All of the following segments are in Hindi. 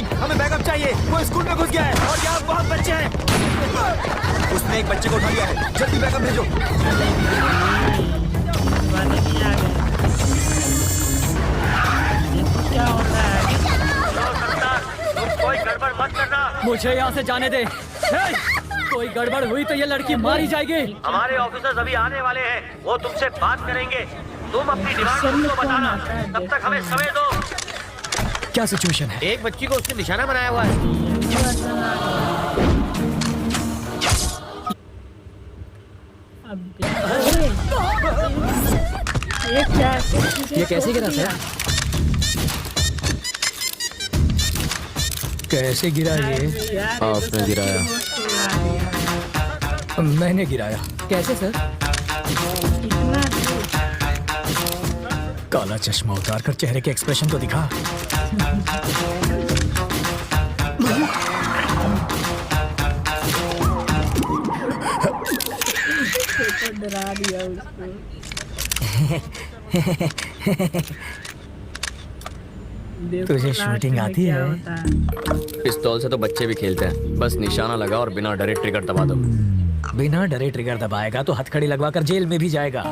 डार्लिंग, हमें बैकअप चाहिए। वो स्कूल में घुस गया है और यहाँ बहुत बच्चे हैं। उसने एक बच्चे को उठा लिया है, जल्दी बैकअप भेजो। क्या हो रहा है? कोई गड़बड़ मत करना। मुझे यहाँ से जाने दे। कोई गड़बड़ हुई तो ये लड़की मारी जाएगी। हमारे ऑफिसर्स अभी आने वाले हैं, वो तुमसे बात करेंगे। तुम अपनी डिमांड उनको बताना, तब तक हमें समय दो। क्या सिचुएशन है? एक बच्ची को उसने निशाना बनाया हुआ है। ये कैसे गिरा सर? कैसे गिरा ये? आपने गिराया। मैंने गिराया। कैसे सर? काला चश्मा उतार कर चेहरे के एक्सप्रेशन तो दिखा। डरा दिया उसको। तुझे शूटिंग आती है? पिस्तौल से तो बच्चे भी खेलते हैं, बस निशाना लगा और बिना डरे ट्रिगर दबा दो। बिना डरे ट्रिगर दबाएगा तो हथकड़ी लगवाकर जेल में भी जाएगा।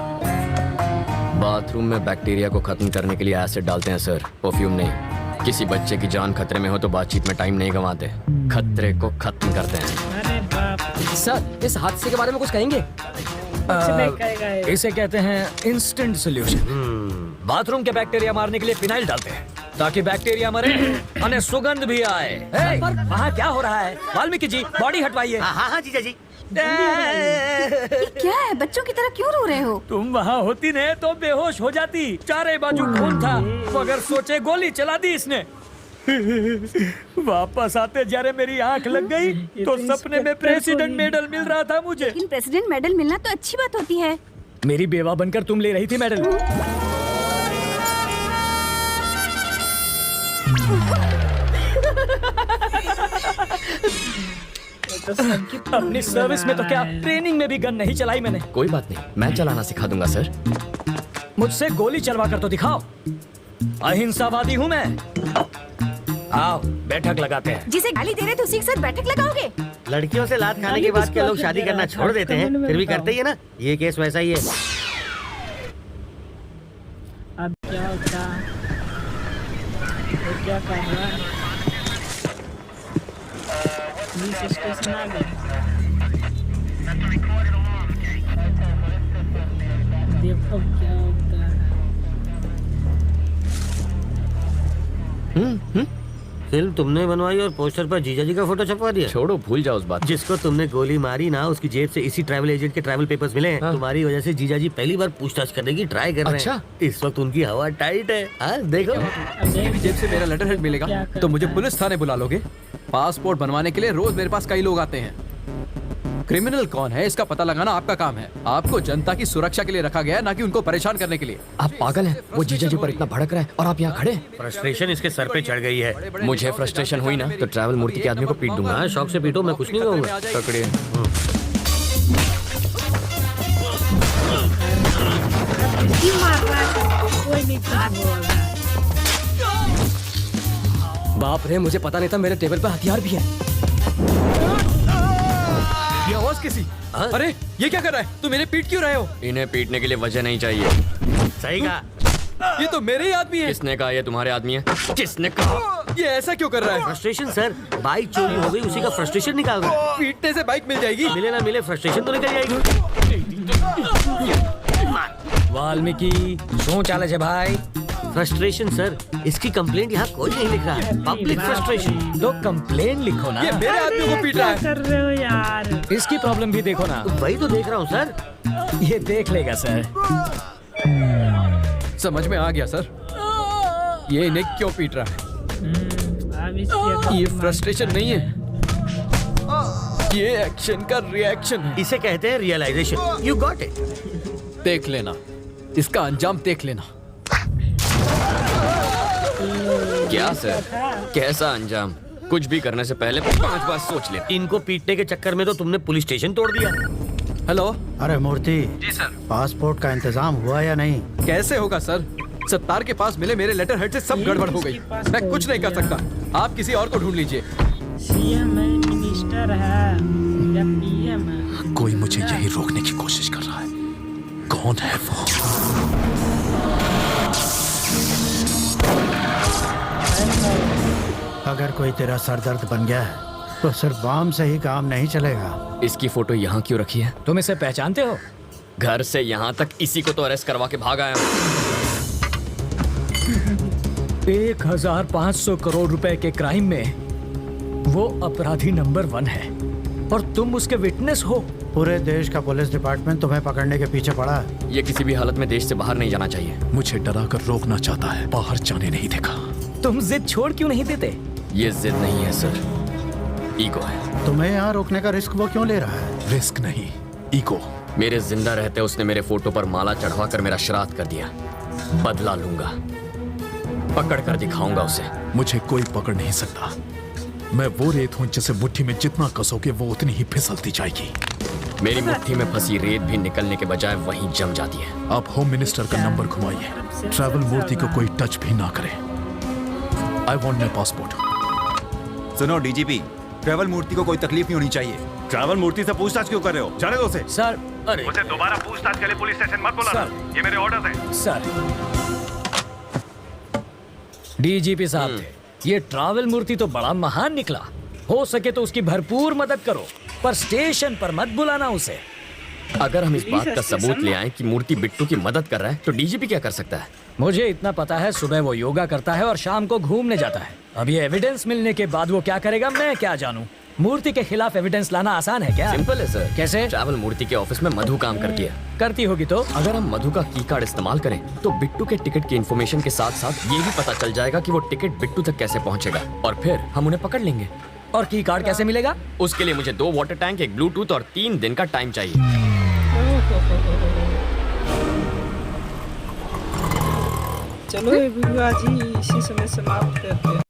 बाथरूम में बैक्टीरिया को खत्म करने के लिए एसिड डालते हैं सर, परफ्यूम नहीं। किसी बच्चे की जान खतरे में हो तो बातचीत में टाइम नहीं गंवाते, खतरे को खत्म करते हैं। अरे बाप, सर इस हादसे के बारे में कुछ कहेंगे? इसे कहते हैं इंस्टेंट सॉल्यूशन। बाथरूम के बैक्टीरिया मारने के लिए फिनाइल डालते हैं ताकि बैक्टीरिया मरे और सुगंध भी आए। वहाँ क्या हो रहा है? वाल्मीकि जी, बॉडी हटवाइए। हाँ जीजा जी। क्या है? बच्चों की तरह क्यों रो रहे हो? तुम वहाँ होती न तो बेहोश हो जाती। चारे बाजू खून था, मगर सोचे गोली चला दी इसने। वापस आते जरे मेरी आंख लग गई तो सपने में प्रेसिडेंट मेडल मिल रहा था मुझे। लेकिन प्रेसिडेंट मेडल मिलना तो अच्छी बात होती है। मेरी बेवा बनकर तुम ले रही थी मेडल। अपनी सर्विस में तो क्या, ट्रेनिंग में भी गन नहीं चलाई मैंने। कोई बात नहीं, मैं चलाना सिखा दूंगा सर। मुझसे गोली चलवा कर तो दिखाओ। अहिंसावादी हूँ मैं। आओ बैठक लगाते हैं। जिसे गाली दे रहे थे उसी के साथ बैठक लगाओगे? लड़कियों से लात खाने के बाद क्या लोग शादी करना छोड़ देते हैं? फिर भी करते ही है ना। ये केस वैसा ही है। अब क्या होता? तो क्या कर रहा है? पुलिस स्टेशन आ गए। देखो क्या होता है। फिल्म तुमने बनवाई और पोस्टर पर जीजा जी का फोटो छपवा दिया। छोड़ो, भूल जाओ उस बात। जिसको तुमने गोली मारी ना, उसकी जेब से इसी ट्रैवल एजेंट के ट्रैवल पेपर्स मिले हैं। तुम्हारी वजह से जीजा जी पहली बार पूछताछ करने की ट्राई कर रहे हैं। इस वक्त उनकी हवा टाइट है। हाँ देखो, जेब से मेरा लेटर हेड मिलेगा तो मुझे पुलिस थाने बुला लोगे? पासपोर्ट बनवाने के लिए रोज मेरे पास कई लोग आते हैं। क्रिमिनल कौन है इसका पता लगाना आपका काम है। आपको जनता की सुरक्षा के लिए रखा गया है, ना कि उनको परेशान करने के लिए। आप पागल हैं? वो जीजा जी पर इतना भड़क रहा है और आप यहाँ खड़े हैं। फ्रस्ट्रेशन इसके सर पे चढ़ गई है। मुझे फ्रस्ट्रेशन हुई ना तो ट्रैवल मूर्ति के आदमी को पीट दूंगा। हाँ, शौक से पीटो, मैं कुछ नहीं कहूँगा। पकड़िए। मार रहा है, कोई नहीं कुछ बोल रहा है। बाप रे, मुझे पता नहीं था मेरे टेबल पे हथियार भी है। ये आवाज किसी? अरे ये क्या कर रहा है? तुम मेरे पीट क्यों रहे हो? इन्हें पीटने के लिए वजह नहीं चाहिए। सही कहा। ये तो मेरे ही आदमी है। किसने कहा ये तुम्हारे आदमी है? किसने कहा? ये ऐसा क्यों कर रहा है? फ्रस्ट्रेशन सर, बाइक चोरी हो गई, उसी का फ्रस्ट्रेशन निकाल रहा है। पीटने से बाइक मिल जाएगी? मिले ना मिले, फ्रस्ट्रेशन तो निकल जाएगी। वाल्मीकि शो चाले छे भाई? फ्रस्ट्रेशन सर, इसकी कंप्लेंट यहाँ कोई नहीं लिख रहा है। Public frustration. तो कंप्लेन लिखो ना। ये मेरे आदमी को पीट रहा क्या है। कर रहे हो यार? इसकी प्रॉब्लम भी देखो ना। वही तो देख रहा हूँ सर। ये देख लेगा सर। समझ में आ गया सर। ये इन्हें क्यों पीट रहा है? अब इसके ये फ्रस्ट्रेशन नहीं है, ये एक्शन का रिएक्शन है। इसे कहते हैं रियलाइजेशन। You got it. देख लेना, इसका अंजाम देख लेना। क्या सर, कैसा अंजाम? कुछ भी करने से पहले 5 बार सोच ले। इनको पीटने के चक्कर में तो तुमने पुलिस स्टेशन तोड़ दिया। हेलो। अरे मूर्ति जी सर। पासपोर्ट का इंतजाम हुआ या नहीं? कैसे होगा सर? सत्तार के पास मिले मेरे लेटर हेड से सब गड़बड़ हो गई। मैं कुछ नहीं कर सकता। आप किसी और को ढूंढ लीजिए। सीएम है, मिनिस्टर है या पीएम है। कोई मुझे यही रोकने की कोशिश कर रहा है। कौन है वो? अगर कोई तेरा सरदर्द बन गया है तो सिर्फ बम से ही काम नहीं चलेगा। इसकी फोटो यहाँ क्यों रखी है? तुम इसे पहचानते हो? घर से यहाँ तक इसी को तो अरेस्ट करवा के भाग आया हूँ। 1500 करोड़ रुपए के क्राइम में वो अपराधी नंबर 1 है और तुम उसके विटनेस हो। पूरे देश का पुलिस डिपार्टमेंट तुम्हें पकड़ने के पीछे पड़ा है। ये किसी भी हालत में देश से बाहर नहीं जाना चाहिए। मुझे डरा कर रोकना चाहता है, बाहर जाने नहीं देगा। तुम जिद छोड़ क्यों नहीं देते? ये जिद नहीं है सर, ईगो है। तुम्हें यहाँ रोकने का रिस्क वो क्यों ले रहा है? रिस्क नहीं, ईगो। मेरे जिंदा रहते उसने मेरे फोटो पर माला चढ़वा कर मेरा श्राद्ध कर दिया। बदला लूंगा, पकड़ कर दिखाऊंगा उसे। मुझे कोई पकड़ नहीं सकता। मैं वो रेत हूँ जिसे मुट्ठी में जितना कसोगे वो उतनी ही फिसलती जाएगी। मेरी मुट्ठी में फंसी रेत भी निकलने के बजाय वहीं जम जाती है। आप होम मिनिस्टर का नंबर घुमाइए। ट्रैवल मूर्ति को कोई टच भी ना करे। I want my passport. सुनो डीजीपी, ट्रैवल मूर्ति को कोई तकलीफ नहीं होनी चाहिए। ट्रैवल मूर्ति से पूछताछ क्यों कर रहे हो? जाने दो उसे। सर, अरे मुझे दोबारा पूछताछ के लिए पुलिस स्टेशन मत बुलाना। ये मेरे ऑर्डर हैं। सर, डीजीपी साहब थे। ये ट्रैवल मूर्ति तो बड़ा महान निकला। हो सके तो उसकी भरपूर मदद करो, पर स्टेशन पर मत बुलाना उसे। अगर हम इस बात का सबूत ले आए कि मूर्ति बिट्टू की मदद कर रहा है तो डीजीपी क्या कर सकता है? मुझे इतना पता है, सुबह वो योगा करता है और शाम को घूमने जाता है। अब ये एविडेंस मिलने के बाद वो क्या करेगा मैं क्या जानूं। मूर्ति के खिलाफ एविडेंस लाना आसान है क्या? सिंपल है सर। कैसे? ट्रैवल मूर्ति के ऑफिस में मधु काम करती है। करती होगी तो? अगर हम मधु का की कार्ड इस्तेमाल करें तो बिट्टू के टिकट की इन्फॉर्मेशन के साथ साथ ये भी पता चल जाएगा कि वो टिकट बिट्टू तक कैसे पहुंचेगा और फिर हम उन्हें पकड़ लेंगे। और की कार्ड कैसे मिलेगा? उसके लिए मुझे 2 वाटर टैंक, एक ब्लूटूथ और 3 दिन का टाइम चाहिए। चलो ये वीडियो आज ही इसी समय समाप्त करते हैं।